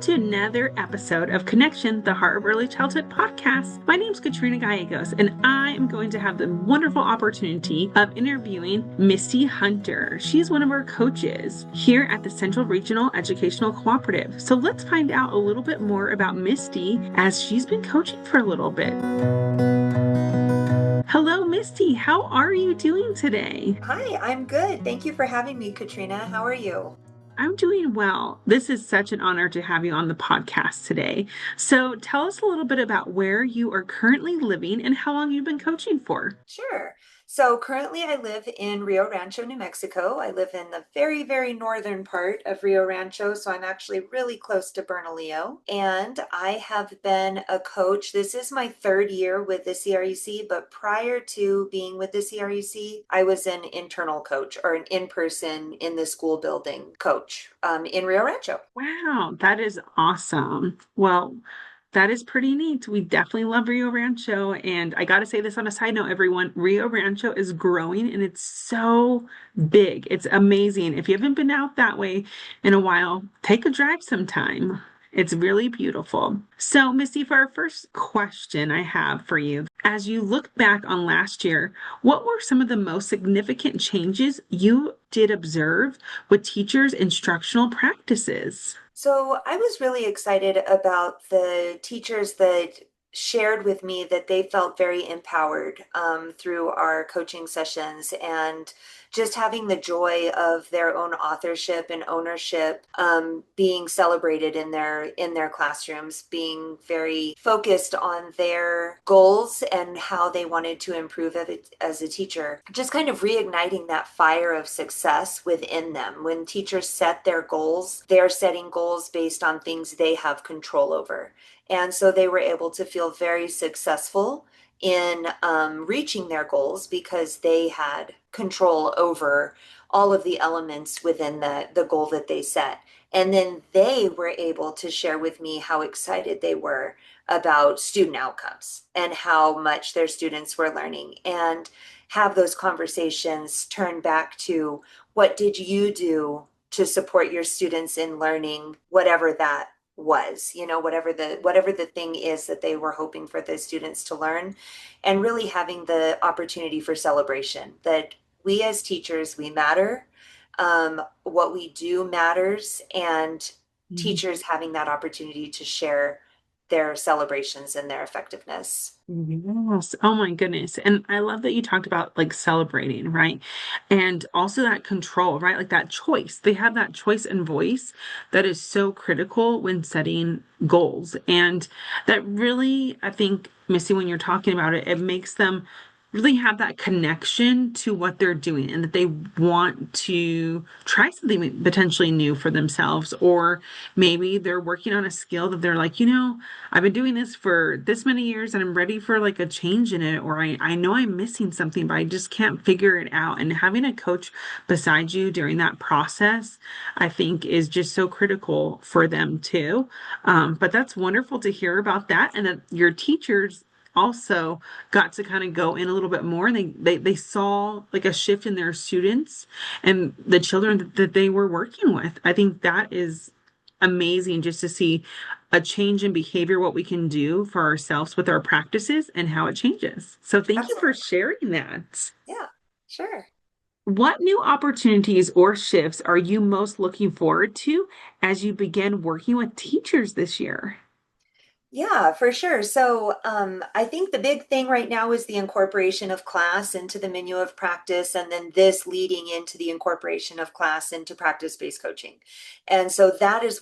to another episode of Connection, the Heart of Early Childhood podcast. My name is Katrina Gallegos, and I am going to have the wonderful opportunity of interviewing Misty Hunter. She's one of our coaches here at the Central Regional Educational Cooperative. So let's find out a little bit more about Misty as she's been coaching for a little bit. Hello, Misty. How are you doing today? Hi, I'm good. Thank you for having me, Katrina. How are you? I'm doing well. This is such an honor to have you on the podcast today. So tell us a little bit about where you are currently living and how long you've been coaching for. Sure. So currently I live in Rio Rancho, New Mexico. I live in the very, very northern part of Rio Rancho. So I'm actually really close to Bernalillo. And I have been a coach. This is my third year with the CREC, but prior to being with the CREC, I was an internal coach or an in-person in the school building coach in Rio Rancho. Wow, that is awesome. Well, that is pretty neat. We definitely love Rio Rancho. And I got to say this on a side note, everyone, Rio Rancho is growing and it's so big. It's amazing. If you haven't been out that way in a while, take a drive sometime. It's really beautiful. So, Misty, for our first question I have for you, as you look back on last year, what were some of the most significant changes you did observe with teachers' instructional practices? So I was really excited about the teachers that shared with me that they felt very empowered through our coaching sessions and just having the joy of their own authorship and ownership being celebrated in their classrooms, being very focused on their goals and how they wanted to improve as a teacher. Just kind of reigniting that fire of success within them. When teachers set their goals, they are setting goals based on things they have control over. And so they were able to feel very successful in reaching their goals because they had control over all of the elements within the goal that they set. And then they were able to share with me how excited they were about student outcomes and how much their students were learning, and have those conversations turn back to what did you do to support your students in learning, whatever that was, whatever the thing is that they were hoping for the students to learn, and really having the opportunity for celebration that we as teachers, we matter. What we do matters, and teachers having that opportunity to share their celebrations and their effectiveness. Yes. Oh my goodness. And I love that you talked about like celebrating, right? And also that control, right? Like that choice. They have that choice and voice that is so critical when setting goals. And that really, I think, Missy, when you're talking about it, it makes them really have that connection to what they're doing and that they want to try something potentially new for themselves. Or maybe they're working on a skill that they're like, I've been doing this for this many years and I'm ready for like a change in it. Or I know I'm missing something, but I just can't figure it out. And having a coach beside you during that process, I think is just so critical for them too. But that's wonderful to hear about that, and that your teachers also got to kind of go in a little bit more, and they saw like a shift in their students and the children that they were working with. I think that is amazing just to see a change in behavior, what we can do for ourselves with our practices and how it changes. So thank you for Absolutely. sharing that. Yeah, sure. What new opportunities or shifts are you most looking forward to as you begin working with teachers this year? Yeah, for sure. So I think the big thing right now is the incorporation of class into the menu of practice, and then this leading into the incorporation of class into practice-based coaching. And so that is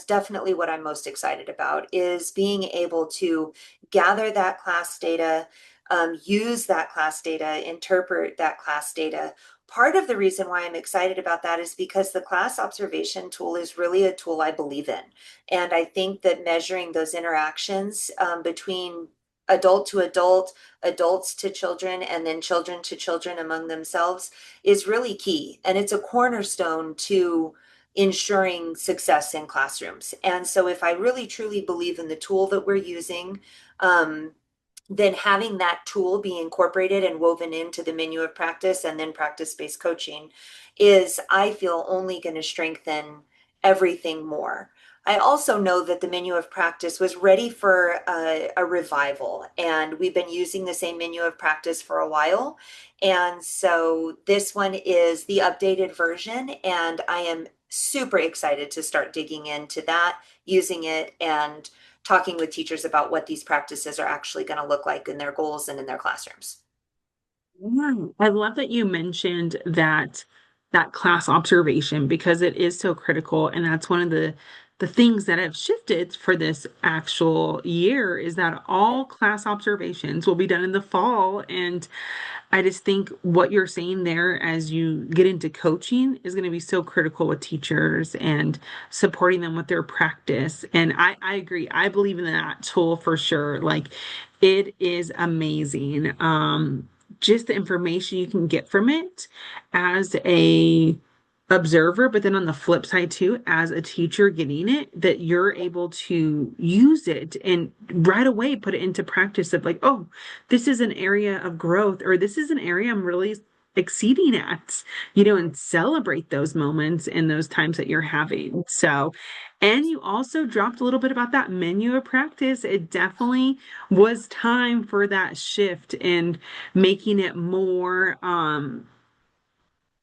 definitely what I'm most excited about, is being able to gather that class data, use that class data, interpret that class data. Part of the reason why I'm excited about that is because the class observation tool is really a tool I believe in. And I think that measuring those interactions between adult to adult, adults to children, and then children to children among themselves is really key. And it's a cornerstone to ensuring success in classrooms. And so if I really truly believe in the tool that we're using, um, then having that tool be incorporated and woven into the menu of practice and then practice-based coaching is, I feel, only going to strengthen everything more. I also know that the menu of practice was ready for a revival, and we've been using the same menu of practice for a while. And so this one is the updated version, and I am super excited to start digging into that, using it, and talking with teachers about what these practices are actually going to look like in their goals and in their classrooms. Yeah, I love that you mentioned that class observation because it is so critical, and that's one of the things that have shifted for this actual year is that all class observations will be done in the fall. And I just think what you're saying there as you get into coaching is going to be so critical with teachers and supporting them with their practice. And I agree. I believe in that tool for sure. Like it is amazing. Just the information you can get from it as a observer, but then on the flip side too, as a teacher getting it, that you're able to use it and right away put it into practice of like, oh, this is an area of growth, or this is an area I'm really exceeding at, and celebrate those moments and those times that you're having. So, and you also dropped a little bit about that menu of practice. It definitely was time for that shift and making it more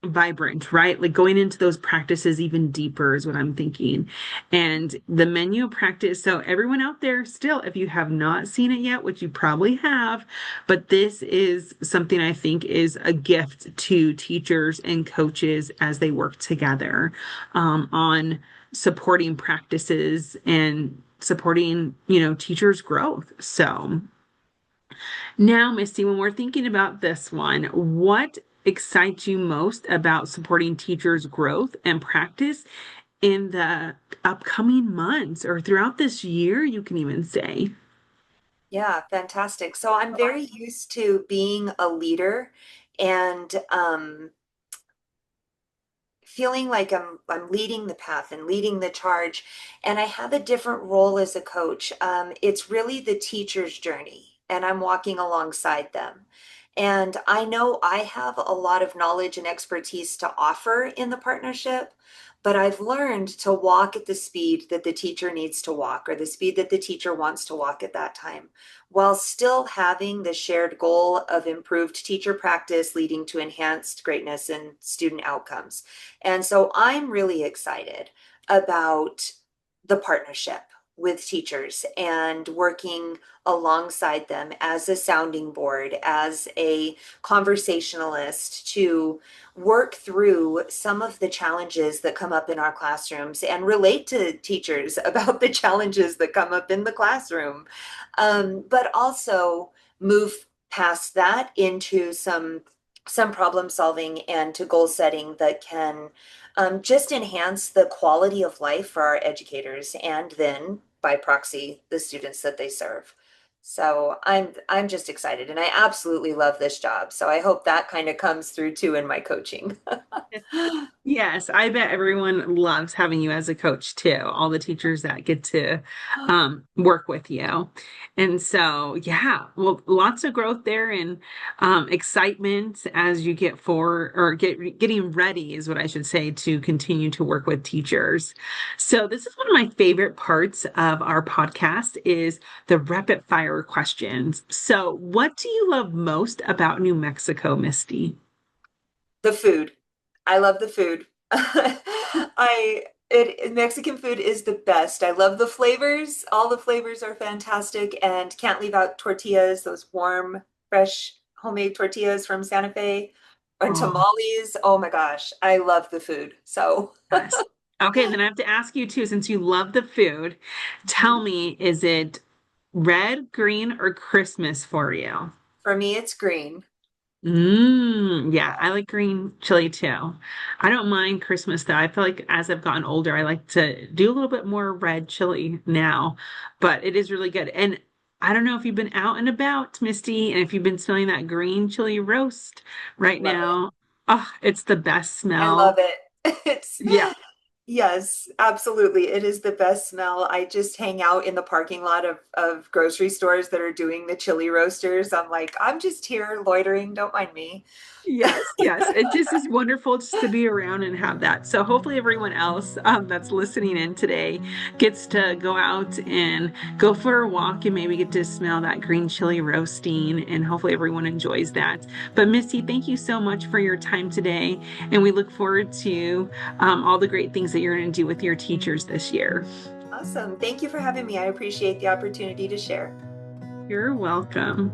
vibrant, right? Like going into those practices even deeper is what I'm thinking. And the menu practice. So, everyone out there, still, if you have not seen it yet, which you probably have, but this is something I think is a gift to teachers and coaches as they work together on supporting practices and supporting, teachers' growth. So, now, Misty, when we're thinking about this one, what excites you most about supporting teachers' growth and practice in the upcoming months or throughout this year, you can even say? Yeah, fantastic. So I'm very used to being a leader and feeling like I'm leading the path and leading the charge, and I have a different role as a coach. It's really the teacher's journey, and I'm walking alongside them. And I know I have a lot of knowledge and expertise to offer in the partnership, but I've learned to walk at the speed that the teacher needs to walk, or the speed that the teacher wants to walk at that time, while still having the shared goal of improved teacher practice leading to enhanced greatness and student outcomes. And so I'm really excited about the partnership with teachers and working alongside them as a sounding board, as a conversationalist to work through some of the challenges that come up in our classrooms and relate to teachers about the challenges that come up in the classroom. But also move past that into some problem solving and to goal setting that can just enhance the quality of life for our educators and then by proxy the students that they serve. So I'm just excited and I absolutely love this job. So I hope that kind of comes through too in my coaching. Yes, I bet everyone loves having you as a coach too, all the teachers that get to work with you. And so, yeah, well, lots of growth there and excitement as you get for or getting ready is what I should say to continue to work with teachers. So, this is one of my favorite parts of our podcast is the rapid fire questions. So, what do you love most about New Mexico, Misty? The food. I love the food. Mexican food is the best. I love the flavors. All the flavors are fantastic and can't leave out tortillas, those warm, fresh, homemade tortillas from Santa Fe and Oh, tamales. Oh my gosh, I love the food. So yes. Okay, then I have to ask you too, since you love the food, tell me, is it red, green, or Christmas for you? for me, it's green. Yeah, I like green chili too. I don't mind Christmas though. I feel like as I've gotten older, I like to do a little bit more red chili now, but it is really good. And I don't know if you've been out and about, Misty, and if you've been smelling that green chili roast right Love it. now. Oh, it's the best I smell. love it. It's Yeah. Yes, absolutely. It is the best smell. I just hang out in the parking lot of grocery stores that are doing the chili roasters. I'm like, I'm just here loitering. Don't mind me. Yes, yes. It just is wonderful just to be around and have that. So hopefully everyone else that's listening in today gets to go out and go for a walk and maybe get to smell that green chili roasting, and hopefully everyone enjoys that. But Misty, thank you so much for your time today, and we look forward to all the great things that you're going to do with your teachers this year. Awesome. Thank you for having me. I appreciate the opportunity to share. You're welcome.